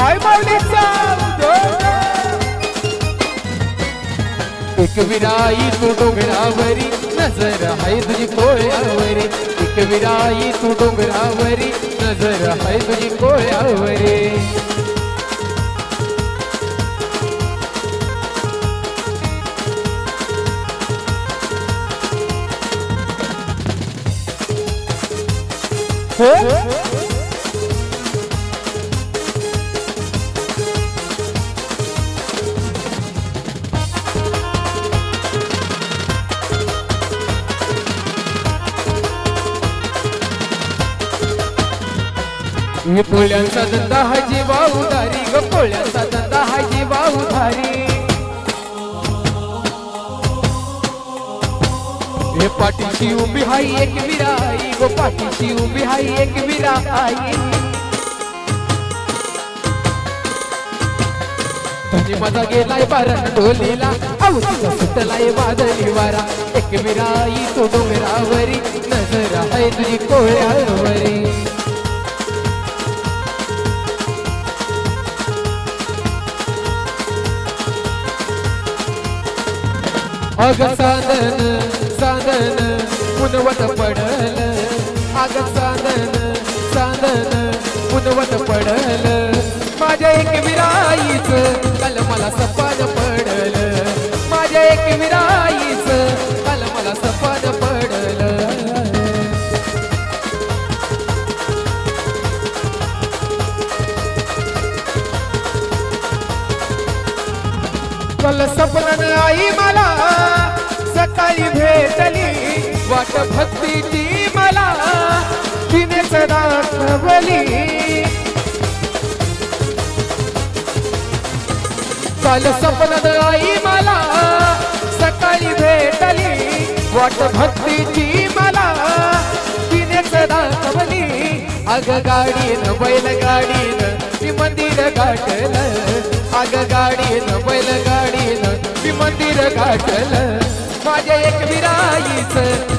आई माऊलीचा एक विराई तू डोंगरावरी नजर आहे तुझी कोळ्यावरी एक विराई तू डोंगरावरी नजर आहे तुझी कोळ्यावरी हे पोळ्यांचा धंदा हा जीवा उधारी ग पोळ्यांचा धंदा हा जीवा उधारी हे पाठीशी उभी हाई एक विराई ग पाठीशी उभी हाई एक विराई धनी माझा गेलाय बारण ढोलीला अवतीला सुटलाय वादळी वारा एक विराई तो डोंगरावरी नजर आहे तुझी कोळ्यावरी अग साधन साधन पुनवत पडल अग साधन साधन पुनवत पडल माझ्या एक विराईच काल मला सपान पडल माझ्या एक विराईच काल मला सपान पडल काल सपन आई मला सकाळी भेटली वाट भक्तीची मला तिने दाखवली काल सपनात आई मला सकाळी भेटली वाट भक्तीची मला तिने दाखवली अग गाडीन बैलगाडीन मी मंदिर गाठलं अग गाडीन बैलगाडीन मी मंदिर गाठलं माझ्या एक विराईच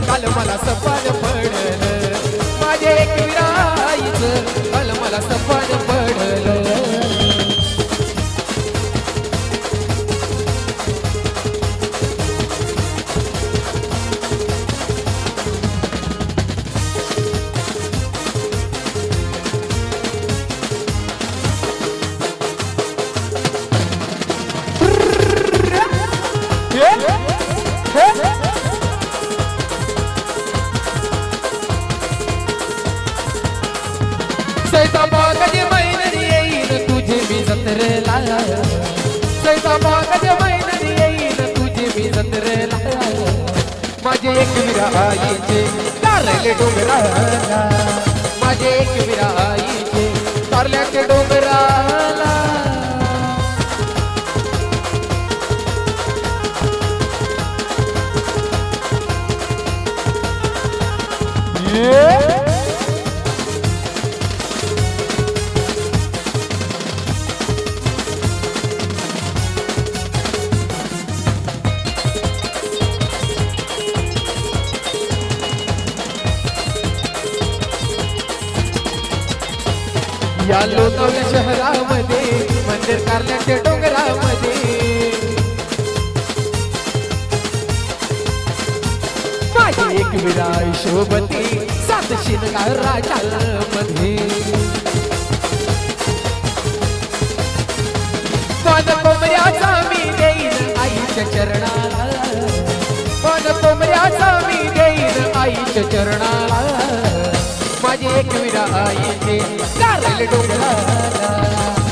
काल मला सपान पडलं माझ्या एक विराईच काल मला सपान पडलं सैताबागज मैनरी येईन तुझे मी जत्रेला सैताबागज मैनरी येईन तुझे मी जत्रेला माझे एक विराईचे तारले डोंगराला माझे एक विराईचे तारल्याचे डोंगराला या लोणावळ्या शहरामध्ये मंदिर कारल्याच्या डोंगरामध्ये माझी एक विराई शोभती सात शिनगार राजामध्ये पान कोंबऱ्याचा मी देईन आईच्या चरणाला पान कोंबऱ्याचा मी देईन आईच्या चरणाला माझी एक विराईचे कारले डोंगराला